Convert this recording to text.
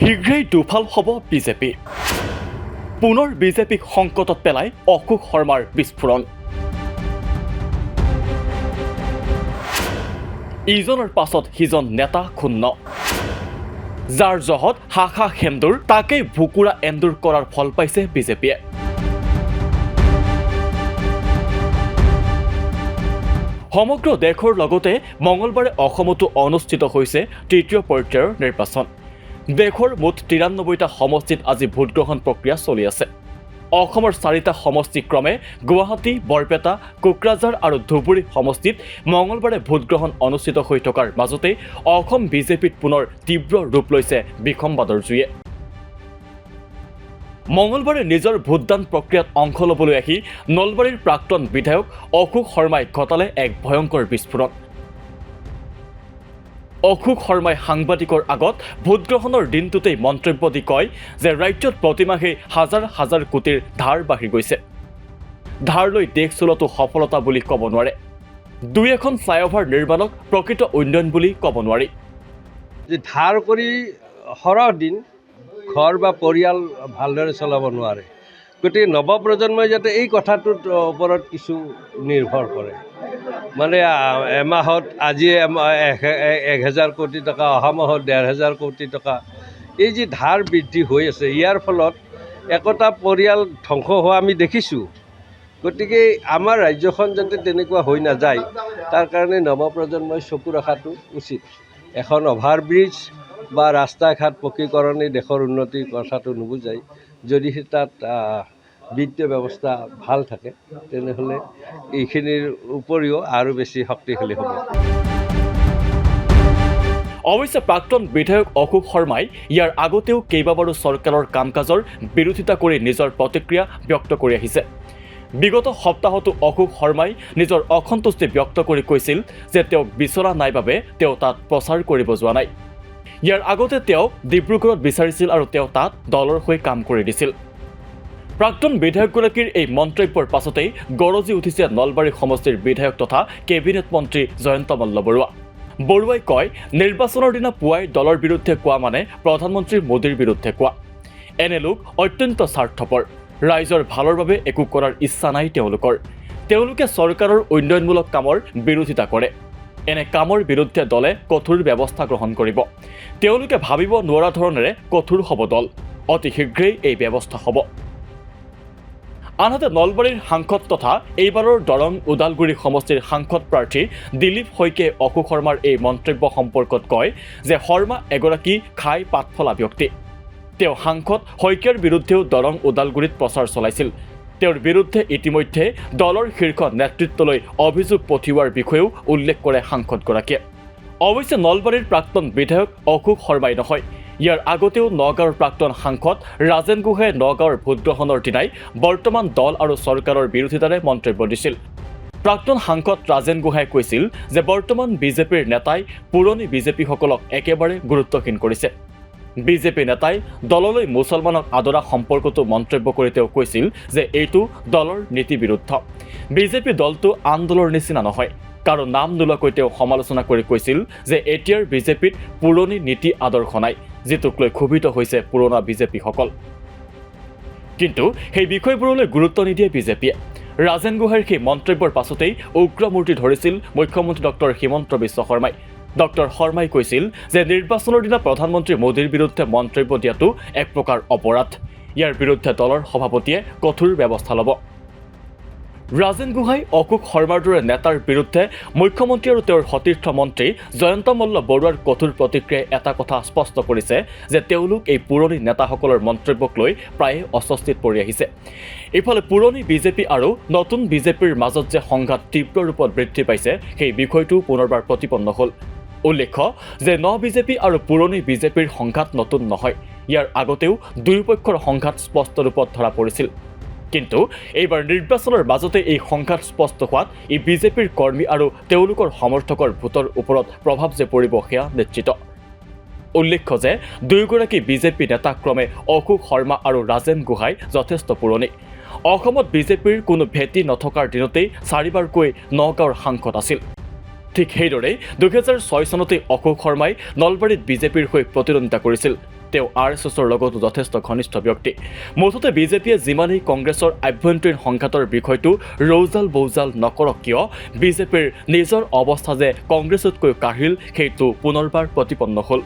শীঘ্ৰেই দুফাল হ'ব বিজেপি। পুনৰ বিজেপিক সংকটত পেলাই অশোক শৰ্মাৰ বিস্ফোৰণ। ইজনৰ পাছত সিজন নেতা ক্ষুণ্ণ। যাৰ জহত শাখা সেন্দুৰ তাকেই ভুকুৰা এন্দুৰ কৰাৰ ফল পাইছে বিজেপিয়ে। সমগ্ৰ দেশৰ লগতে মঙলবাৰে অসমতো অনুষ্ঠিত হৈছে তৃতীয় পৰ্যায়ৰ নিৰ্বাচন। দেশৰ মুঠ ৯৩টা সমষ্টিত আজি ভোটগ্ৰহণ প্ৰক্ৰিয়া চলি আছে। অসমৰ 4টা সমষ্টি ক্ৰমে গুৱাহাটী, বৰপেটা, কোকৰাঝাৰ আৰু ধুবুৰী সমষ্টিত মঙলবাৰে ভোটগ্ৰহণ অনুষ্ঠিত হৈ থকাৰ মাজতে অসম বিজেপিত পুনৰ তীব্ৰ ৰূপ লৈছে বিসম্বাদৰ জুয়ে। মঙলবাৰে নিজৰ ভোটদান প্ৰক্ৰিয়াত অংশ ল'বলৈ আহি নলবাৰীৰ প্ৰাক্তন বিধায়ক অশোক শৰ্মাই ঘটালে এক ভয়ংকৰ বিস্ফোৰণ। অশোক শৰ্মাই সাংবাদিকৰ আগত ভোটগ্ৰহণৰ দিনটোতেই মন্তব্য দি কয় যে ৰাজ্যত প্ৰতিমাহে হাজাৰ হাজাৰ কোটিৰ ধাৰ বাঢ়ি গৈছে। ধাৰ লৈ দেশ চলোৱাটো সফলতা বুলি ক'ব নোৱাৰে। দুই এখন ফ্লাইঅভাৰ নিৰ্মাণক প্ৰকৃত উন্নয়ন বুলি ক'ব নোৱাৰি। যে ধাৰ কৰি সৰহ দিন ঘৰ বা পৰিয়াল ভালদৰে চলাব নোৱাৰে। গতিকে নৱপ্ৰজন্মই যাতে এই কথাটোৰ ওপৰত কিছু নিৰ্ভৰ কৰে। মানে এমাহত আজি ১,০০০ কোটি টকা, অহা মাহত ১,৫০০ কোটি টকা, এই যি ধাৰ বৃদ্ধি হৈ আছে, ইয়াৰ ফলত একোটা পৰিয়াল ধ্বংস হোৱা আমি দেখিছোঁ। গতিকে আমাৰ ৰাজ্যখন যাতে তেনেকুৱা হৈ নাযায়, তাৰ কাৰণে নৱপ্ৰজন্মই চকু ৰখাটো উচিত। এখন অভাৰব্ৰিজ বা ৰাস্তা ঘাট পকীকৰণে দেশৰ উন্নতিৰ কথাটো নুবুজায়। যদিহে তাত বিত্তীয় ব্যৱস্থা ভাল থাকে, তেনেহ'লে এইখিনিৰ উপৰিও আৰু বেছি শক্তিশালী হ'ব। অৱশ্যে প্ৰাক্তন বিধায়ক অশোক শৰ্মাই ইয়াৰ আগতেও কেইবাবাৰো চৰকাৰৰ কাম কাজৰ বিৰোধিতা কৰি নিজৰ প্ৰতিক্ৰিয়া ব্যক্ত কৰি আহিছে। বিগত সপ্তাহতো অশোক শৰ্মাই নিজৰ অসন্তুষ্টি ব্যক্ত কৰি কৈছিল যে তেওঁক বিচৰা নাই বাবে তেওঁ তাত প্ৰচাৰ কৰিব যোৱা নাই। ইয়াৰ আগতে তেওঁ ডিব্ৰুগড়ত বিচাৰিছিল আৰু তেওঁ তাত দলৰ হৈ কাম কৰি দিছিল। প্ৰাক্তন বিধায়কগৰাকীৰ এই মন্তব্যৰ পাছতেই গৰজি উঠিছে নলবাৰী সমষ্টিৰ বিধায়ক তথা কেবিনেট মন্ত্ৰী জয়ন্ত মল্লবৰুৱা। বৰুৱাই কয়, নিৰ্বাচনৰ দিনা পুৱাই দলৰ বিৰুদ্ধে কোৱা মানে প্ৰধানমন্ত্ৰী মোদীৰ বিৰুদ্ধে কোৱা। এনে লোক অত্যন্ত স্বাৰ্থপৰ। ৰাইজৰ ভালৰ বাবে একো কৰাৰ ইচ্ছা নাই তেওঁলোকৰ। তেওঁলোকে চৰকাৰৰ উন্নয়নমূলক কামৰ বিৰোধিতা কৰে। এনে কামৰ বিৰুদ্ধে দলে কঠোৰ ব্যৱস্থা গ্ৰহণ কৰিব। তেওঁলোকে ভাবিব নোৱাৰা ধৰণেৰে কঠোৰ হ'ব দল। অতি শীঘ্ৰেই এই ব্যৱস্থা হ'ব। আনহাতে নলবাৰীৰ সাংসদ তথা এইবাৰৰ দৰং ওদালগুৰি সমষ্টিৰ সাংসদ প্ৰাৰ্থী দিলীপ শইকীয়াই অশোক শৰ্মাৰ এই মন্তব্য সম্পৰ্কত কয় যে শৰ্মা এগৰাকী খাই পাত ফলা ব্যক্তি। তেওঁ সাংসদ শইকীয়াৰ বিৰুদ্ধেও দৰং ওদালগুৰিত প্ৰচাৰ চলাইছিল। তেওঁৰ বিৰুদ্ধে ইতিমধ্যে দলৰ শীৰ্ষ নেতৃত্বলৈ অভিযোগ পঠিওৱাৰ বিষয়েও উল্লেখ কৰে সাংসদগৰাকীয়ে। অৱশ্যে নলবাৰীৰ প্ৰাক্তন বিধায়ক অশোক শৰ্মাই নহয়, ইয়াৰ আগতেও নগাঁৱৰ প্ৰাক্তন সাংসদ ৰাজেন গোহাঁয়ে নগাঁৱৰ ভোটগ্ৰহণৰ দিনাই বৰ্তমান দল আৰু চৰকাৰৰ বিৰোধিতাৰে মন্তব্য দিছিল। প্ৰাক্তন সাংসদ ৰাজেন গোহাঁয়ে কৈছিল যে বৰ্তমান বিজেপিৰ নেতাই পুৰণি বিজেপিসকলক একেবাৰে গুৰুত্বহীন কৰিছে। বিজেপি নেতাই দললৈ মুছলমানক আদৰা সম্পৰ্কতো মন্তব্য কৰি তেওঁ কৈছিল যে এইটো দলৰ নীতি বিৰুদ্ধ। বিজেপি দলটো আন দলৰ নিচিনা নহয়। কাৰো নাম নোলোৱাকৈ তেওঁ সমালোচনা কৰি কৈছিল যে এতিয়াৰ বিজেপিত পুৰণি নীতি আদৰ্শ নাই, যিটোক লৈ ক্ষোভিত হৈছে পুৰণা বিজেপিসকল। কিন্তু সেই বিষয়বোৰলৈ গুৰুত্ব নিদিয়ে বিজেপিয়ে। ৰাজেন গোহাঁইৰ সেই মন্তব্যৰ পাছতেই উগ্ৰমূৰ্তি ধৰিছিল মুখ্যমন্ত্ৰী ডক্টৰ হিমন্ত বিশ্ব শৰ্মাই। ডক্টৰ শৰ্মাই কৈছিল যে নিৰ্বাচনৰ দিনা প্ৰধানমন্ত্ৰী মোদীৰ বিৰুদ্ধে মন্তব্য দিয়াটো এক প্ৰকাৰ অপৰাধ। ইয়াৰ বিৰুদ্ধে দলৰ সভাপতিয়ে কঠোৰ ব্যৱস্থা ল'ব। ৰাজেন গোহাঁই অশোক শৰ্মাৰ দৰে নেতাৰ বিৰুদ্ধে মুখ্যমন্ত্ৰী আৰু তেওঁৰ সতীৰ্থ মন্ত্ৰী জয়ন্ত মল্ল বৰুৱাৰ কঠোৰ প্ৰতিক্ৰিয়াই এটা কথা স্পষ্ট কৰিছে যে তেওঁলোক এই পুৰণি নেতাসকলৰ মন্তব্যক লৈ প্ৰায়ে অস্বস্তিত পৰি আহিছে। ইফালে পুৰণি বিজেপি আৰু নতুন বিজেপিৰ মাজত যে সংঘাত তীব্ৰ ৰূপত বৃদ্ধি পাইছে, সেই বিষয়টো পুনৰবাৰ প্ৰতিপন্ন হ'ল। উল্লেখ্য যে বিজেপি আৰু পুৰণি বিজেপিৰ সংঘাত নতুন নহয়। ইয়াৰ আগতেও দুয়োপক্ষৰ সংঘাত স্পষ্ট ৰূপত ধৰা পৰিছিল। কিন্তু এইবাৰ নিৰ্বাচনৰ মাজতে এই সংঘাত স্পষ্ট হোৱাত ই বিজেপিৰ কৰ্মী আৰু তেওঁলোকৰ সমৰ্থকৰ ভোটৰ ওপৰত প্ৰভাৱ যে পৰিব সেয়া নিশ্চিত। উল্লেখ্য যে দুয়োগৰাকী বিজেপি নেতা ক্ৰমে অশোক শৰ্মা আৰু ৰাজেন গোহাঁই যথেষ্ট পুৰণি। অসমত বিজেপিৰ কোনো ভেটি নথকাৰ দিনতেই 4বাৰকৈ নগাঁৱৰ সাংসদ আছিল। ঠিক সেইদৰে 2006 চনতে অশোক শৰ্মাই নলবাৰীত বিজেপিৰ হৈ প্ৰতিদ্বন্দ্বিতা কৰিছিল। তেওঁ RSSৰ লগতো যথেষ্ট ঘনিষ্ঠ ব্যক্তি। মুঠতে বিজেপিয়ে যিমানেই কংগ্ৰেছৰ আভ্যন্তৰীণ সংঘাতৰ বিষয়টো ৰৌজাল বৌজাল নকৰক কিয়, বিজেপিৰ নিজৰ অৱস্থা যে কংগ্ৰেছতকৈ কাহিল সেইটো পুনৰবাৰ প্ৰতিপন্ন হ'ল।